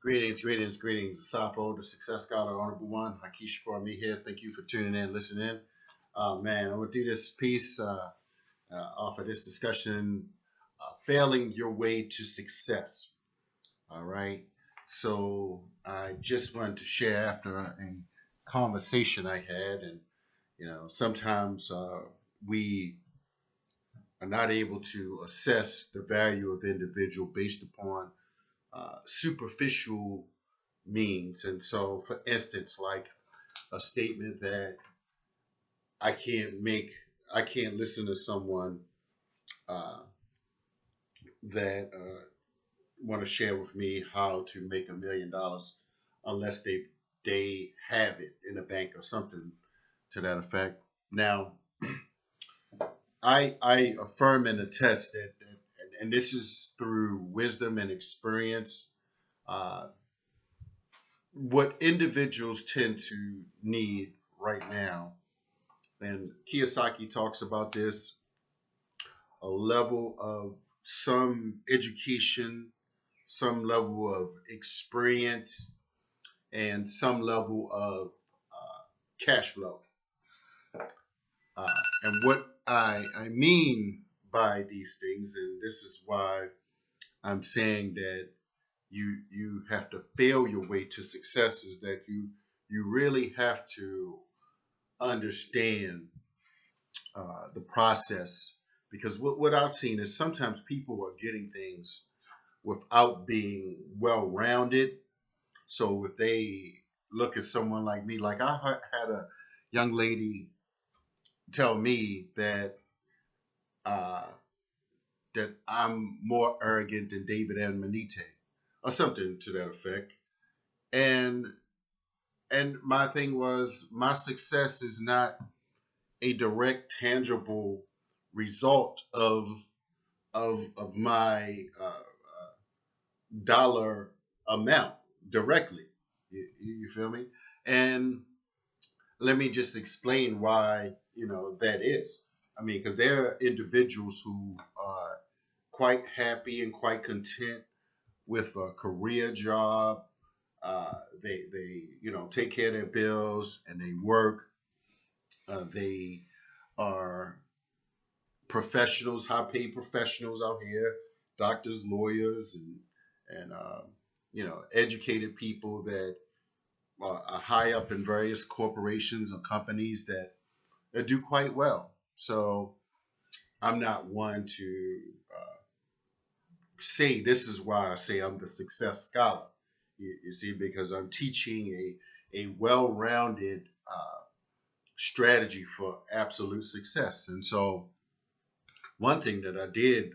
Greetings. Sapo, the Success Scholar, Honorable One, Hakeem Kwame here. Thank you for tuning in, listening. Man, I'm gonna do this piece off of this discussion, failing your way to success. All right. So I just wanted to share after a conversation I had, and sometimes we are not able to assess the value of individual based upon superficial means. And so, for instance, like a statement that I can't make, I can't listen to someone uh, that want to share with me how to make $1 million unless they have it in the bank or something to that effect. Now, I affirm and attest that and this is through wisdom and experience. Uh, what individuals tend to need right now, and Kiyosaki talks about this, a level of some education, some level of experience, and some level of cash flow. And what I mean by these things, and this is why I'm saying that you have to fail your way to success, is that you really have to understand the process, because what I've seen is sometimes people are getting things without being well rounded. So if they look at someone like me, like had a young lady tell me uh, that I'm more arrogant than David Amenite or something to that effect, and my thing was, my success is not a direct, tangible result of my dollar amount directly. You feel me? And let me just explain why that is. I mean, because there are individuals who are quite happy and quite content with a career job. They take care of their bills and they work. They are professionals, high paid professionals out here, doctors, lawyers, and educated people that are high up in various corporations or companies that do quite well. So I'm not one to say this is why I say I'm the success scholar. You see, because I'm teaching a well-rounded strategy for absolute success. And so one thing that I did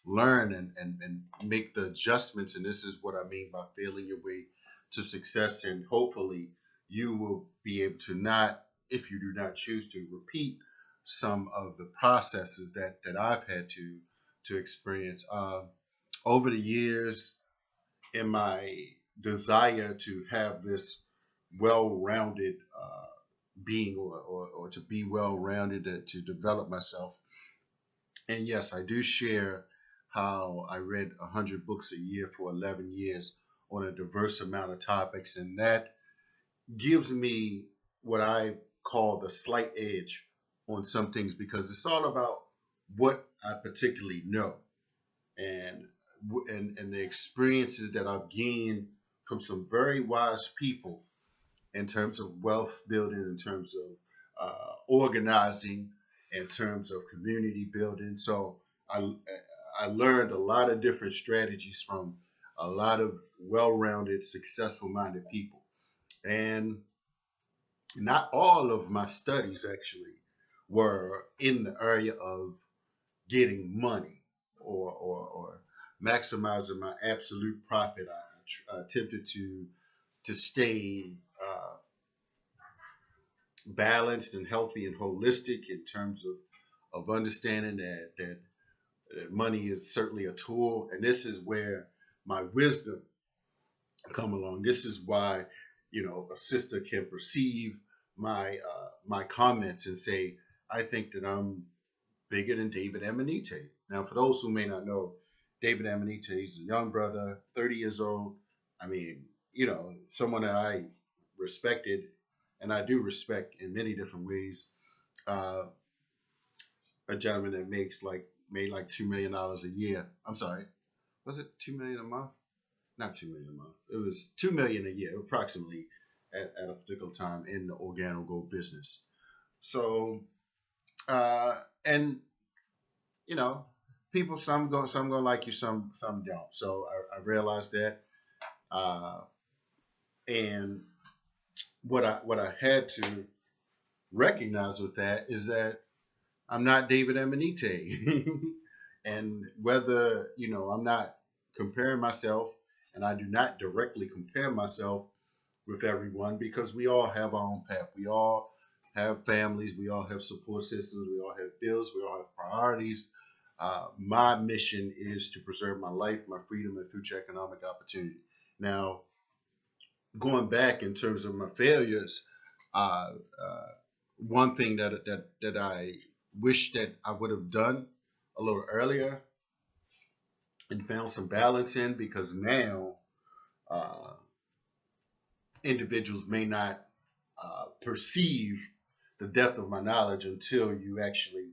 learn and make the adjustments, and this is what I mean by failing your way to success, and hopefully you will be able to not, if you do not choose to, repeat some of the processes that I've had to experience over the years, in my desire to have this well-rounded being, or to be well-rounded, to develop myself. And yes, I do share how I read 100 books a year for 11 years on a diverse amount of topics, and that gives me what I call the slight edge on some things, because it's all about what I particularly know, and and the experiences that I've gained from some very wise people in terms of wealth building, in terms of organizing, in terms of community building. So I learned a lot of different strategies from a lot of well-rounded, successful-minded people, and not all of my studies actually were in the area of getting money, or maximizing my absolute profit. I attempted to stay balanced and healthy and holistic in terms of understanding that money is certainly a tool, and this is where my wisdom come along. This is why a sister can perceive my comments and say, I think that I'm bigger than David Amenite. Now, for those who may not know, David Amenite is a young brother, 30 years old. I mean, someone that I respected, and I do respect in many different ways. Uh, a gentleman that made like $2 million a year. I'm sorry, was it 2 million a month? Not 2 million a month. It was 2 million a year, approximately, at a particular time in the organogold business. So, and you know, people, some gonna like you, some don't. So I realized that, uh, and what I had to recognize with that is that I'm not David Emanite. And whether, I'm not comparing myself, and I do not directly compare myself with everyone, because we all have our own path. We all have families. We all have support systems. We all have bills. We all have priorities. My mission is to preserve my life, my freedom, and future economic opportunity. Now, going back in terms of my failures, uh, uh, one thing that I wish that I would have done a little earlier and found some balance in, because now uh, individuals may not perceive the depth of my knowledge until you actually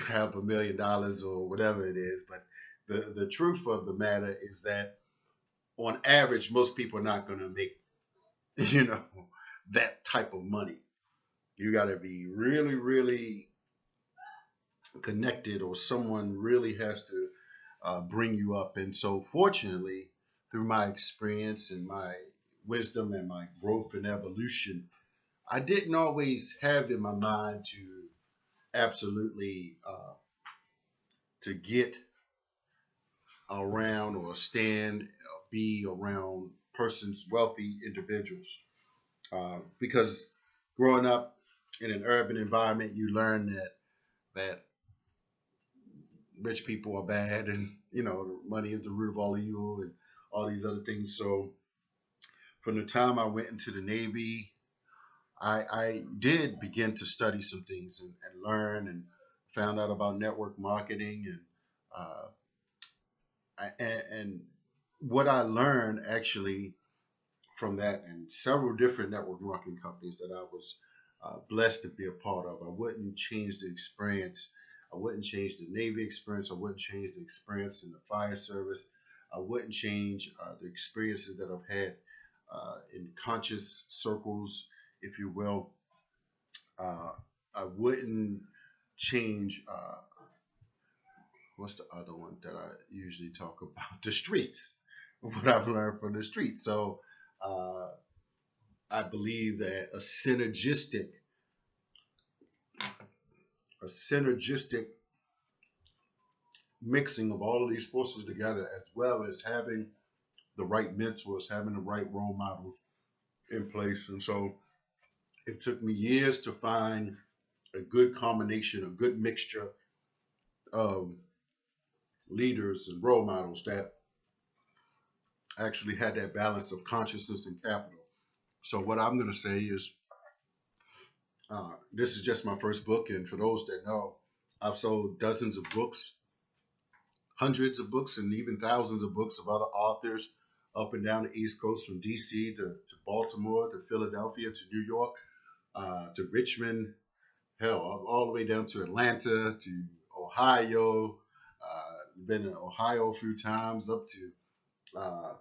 have $1 million or whatever it is. But the truth of the matter is that on average, most people are not going to make you know that type of money. You got to be really, really connected, or someone really has to bring you up. And so, fortunately, through my experience and my wisdom and my growth and evolution, I didn't always have in my mind to absolutely to get around or stand be around persons, wealthy individuals, because growing up in an urban environment, you learn that rich people are bad, and money is the root of all evil, and all these other things. So from the time I went into the Navy, I did begin to study some things, and learn, and found out about network marketing, uh, and what I learned actually from that, and several different network marketing companies that I was blessed to be a part of. I wouldn't change the experience. I wouldn't change the Navy experience. I wouldn't change the experience in the fire service. I wouldn't change the experiences that I've had in conscious circles, if you will. Uh, I wouldn't change. What's the other one that I usually talk about? The streets. What I've learned from the streets. So uh, I believe that a synergistic mixing of all of these forces together, as well as having the right mentors, having the right role models in place. And so it took me years to find a good combination, a good mixture of leaders and role models that actually had that balance of consciousness and capital. So what I'm going to say is, this is just my first book, and for those that know, I've sold dozens of books, hundreds of books, and even thousands of books of other authors up and down the East Coast, from DC to Baltimore to Philadelphia to New York, to Richmond, hell, all the way down to Atlanta to Ohio. Been in Ohio a few times, up to uh,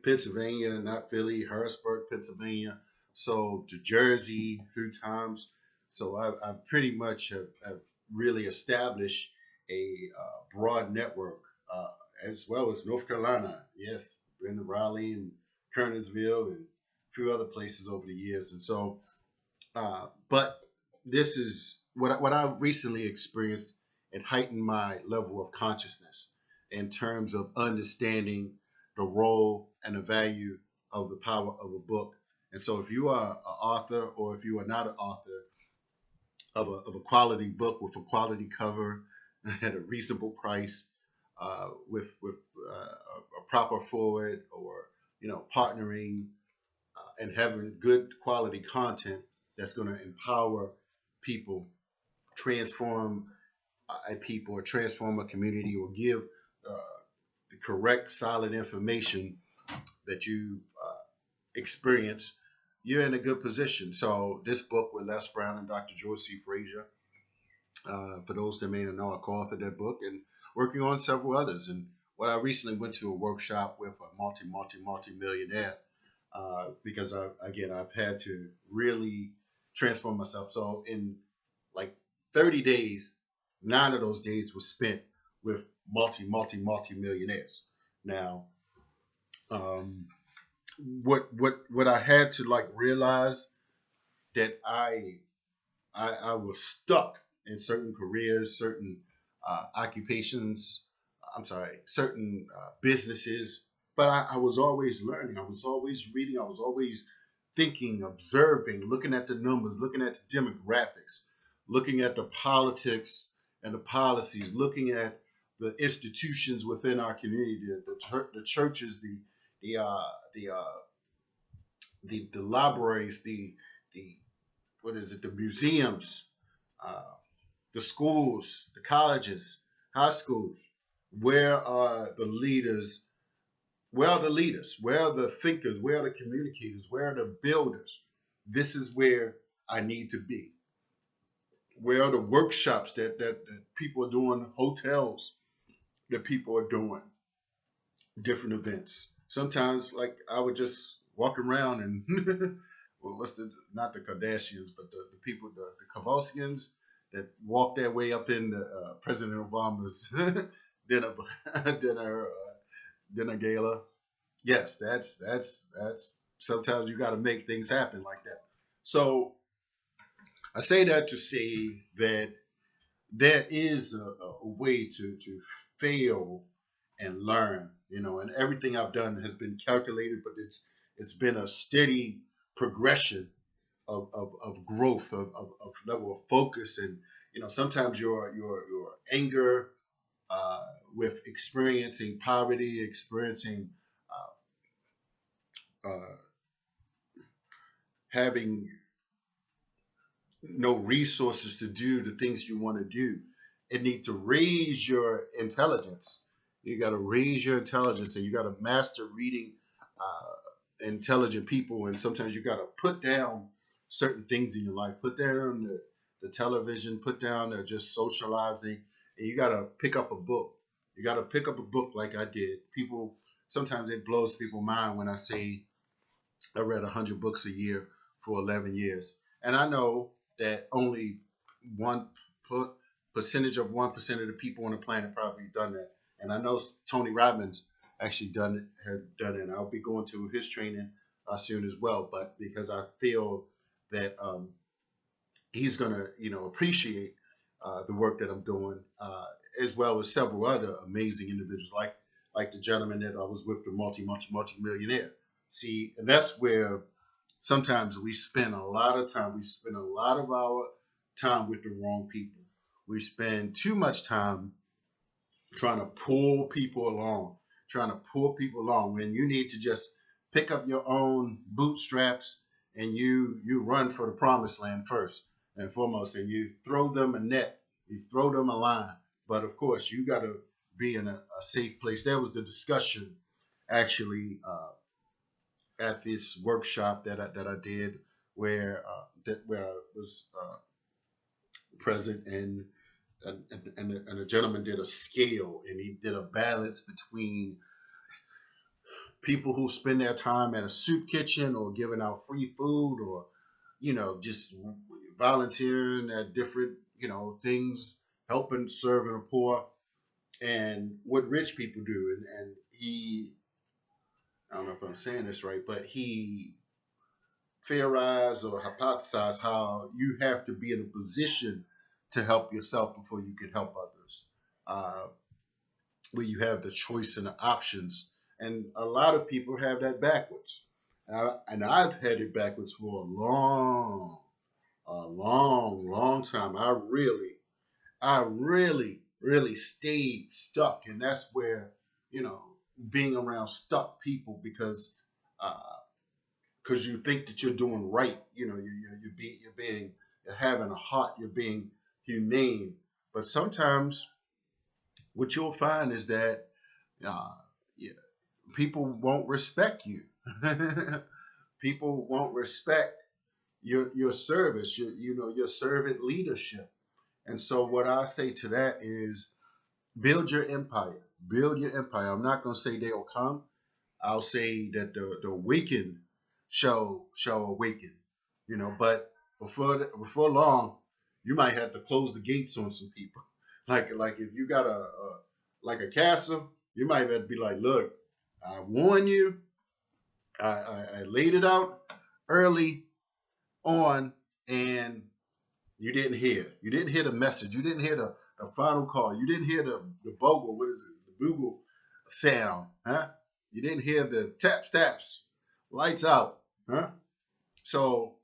Pennsylvania, not Philly, Harrisburg, Pennsylvania. So to Jersey a few times. So I pretty much have really established a broad network, uh, as well as North Carolina. Yes, been to Raleigh and Kernersville and a few other places over the years. And so, but this is what I recently experienced. It heightened my level of consciousness in terms of understanding the role and the value of the power of a book. And so, if you are an author, or if you are not an author of a quality book with a quality cover at a reasonable price, with a proper forward, or partnering, and having good quality content that's going to empower people, transform a people, or transform a community, or give uh, the correct, solid information that you experience, you're in a good position. So this book with Les Brown and Dr. George C. Frazier, for those that may not know, I co-authored that book and working on several others. And what I recently went to a workshop with a multi millionaire because I've had to really transform myself. So in like 30 days, 9 of those days were spent with multi millionaires. Now, um, what I had to like realize that I was stuck in certain careers, certain occupations. I'm sorry, certain businesses. But I was always learning. I was always reading. I was always thinking, observing, looking at the numbers, looking at the demographics, looking at the politics and the policies, looking at the institutions within our community, the churches, the uh, the, uh, the libraries, the what is it, the museums, uh, the schools, the colleges, high schools. Where are the leaders? Where are the leaders? Where are the thinkers? Where are the communicators? Where are the builders? This is where I need to be. Where are the workshops that people are doing, hotels that people are doing, different events? Sometimes, like, I would just walk around and, well, what's the, not the Kardashians, but the people, the Kowalskians that walk their way up in the President Obama's dinner, dinner, dinner gala. Yes, that's sometimes you got to make things happen like that. So I say that to say that there is a way to fail and learn, and everything I've done has been calculated, but it's been a steady progression of growth, of level of focus, and sometimes your anger with experiencing poverty, experiencing uh, having no resources to do the things you want to do. It needs to raise your intelligence. You got to raise your intelligence, and you got to master reading intelligent people. And sometimes you got to put down certain things in your life. Put down the television. Put down just socializing, and you got to pick up a book. You got to pick up a book like I did. People sometimes it blows people's mind when I say I read 100 books a year for 11 years, and I know that only one percentage of 1% of the people on the planet probably done that. And I know Tony Robbins actually had done it. And I'll be going to his training soon as well. But because I feel that he's gonna, appreciate the work that I'm doing, as well as several other amazing individuals, like the gentleman that I was with, the multi millionaire. See, and that's where sometimes we spend a lot of time. We spend a lot of our time with the wrong people. We spend too much time trying to pull people along, when you need to just pick up your own bootstraps and you run for the promised land first and foremost, and you throw them a net, you throw them a line. But of course, you got to be in a safe place. There was the discussion actually at this workshop that I did where I was present, and a gentleman did a scale, and he did a balance between people who spend their time at a soup kitchen or giving out free food, or just volunteering at different things, helping serving the poor, and what rich people do. And he, I don't know if I'm saying this right, but he theorized or hypothesized how you have to be in a position to help yourself before you can help others, where you have the choice and the options. And a lot of people have that backwards. And I've had it backwards for a long time. I really stayed stuck. And that's where, you know, being around stuck people, because you think that you're doing right. You're having a heart, you're being humane. But sometimes what you'll find is that Uh, yeah, people won't respect you. People won't respect your service, your servant leadership. And so what I say to that is build your empire. Build your empire. I'm not gonna say they'll come. I'll say that the weakened shall awaken. But before long, you might have to close the gates on some people. Like if you got a castle, you might have to be like, look, I warn you. I laid it out early on, and you didn't hear. You didn't hear the message. You didn't hear the final call. You didn't hear the bogle. What is it? The bugle sound. Huh? You didn't hear the taps. Lights out. Huh? So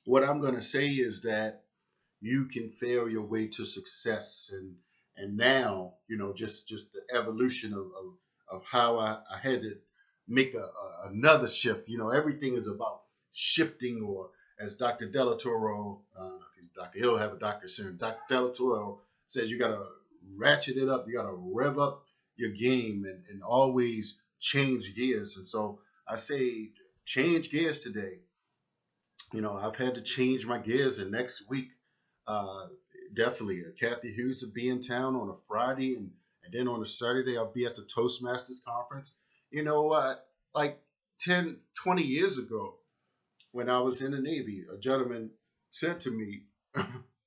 what I'm gonna say is that you can fail your way to success, and now just the evolution of how I had to make another shift. Everything is about shifting, or as Dr. Delatoro, Dr. Hill have a doctor saying, Dr. Delatoro says you gotta ratchet it up, you gotta rev up your game, and always change gears. And so I say change gears today. I've had to change my gears, and next week, uh, definitely, Kathy Hughes will be in town on a Friday, and then on a Saturday, I'll be at the Toastmasters conference. Like 10, 20 years ago, when I was in the Navy, a gentleman said to me,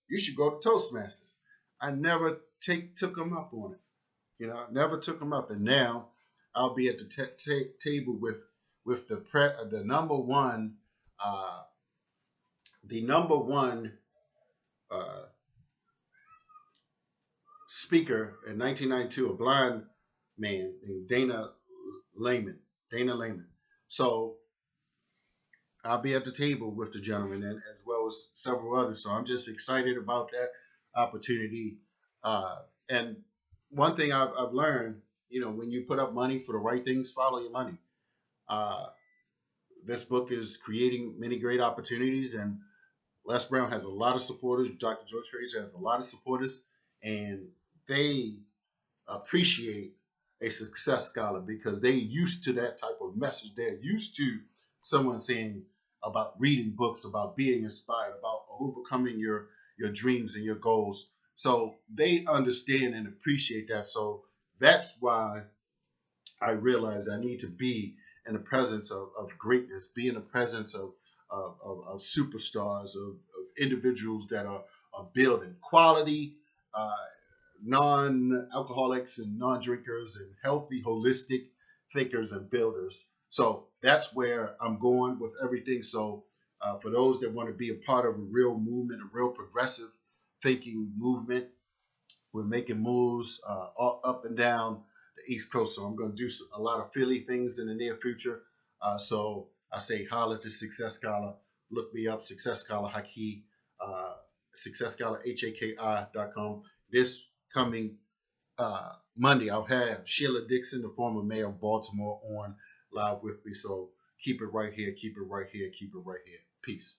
"You should go to Toastmasters." I never took him up on it. Never took him up, and now I'll be at the table with the number one. Uh, the number one uh, speaker in 1992, a blind man named Dana Lehman. Dana Lehman. So I'll be at the table with the gentleman, and as well as several others. So I'm just excited about that opportunity. And one thing I've learned, when you put up money for the right things, follow your money. Uh, this book is creating many great opportunities, and Les Brown has a lot of supporters. Dr. Joe Frazier has a lot of supporters, and they appreciate a success scholar because they're used to that type of message. They're used to someone saying about reading books, about being inspired, about overcoming your dreams and your goals. So they understand and appreciate that. So that's why I realized I need to be in the presence of greatness, be in the presence of superstars, of individuals that are building quality, uh, non-alcoholics and non-drinkers, and healthy, holistic thinkers and builders. So that's where I'm going with everything. So for those that want to be a part of a real movement, a real progressive thinking movement, we're making moves up and down the East Coast. So I'm going to do a lot of Philly things in the near future. So I say holler to Success Scholar. Look me up, Success Scholar Haki, Success Scholar HAKI.com. This coming Monday, I'll have Sheila Dixon, the former mayor of Baltimore, on live with me. So keep it right here, keep it right here, keep it right here. Peace.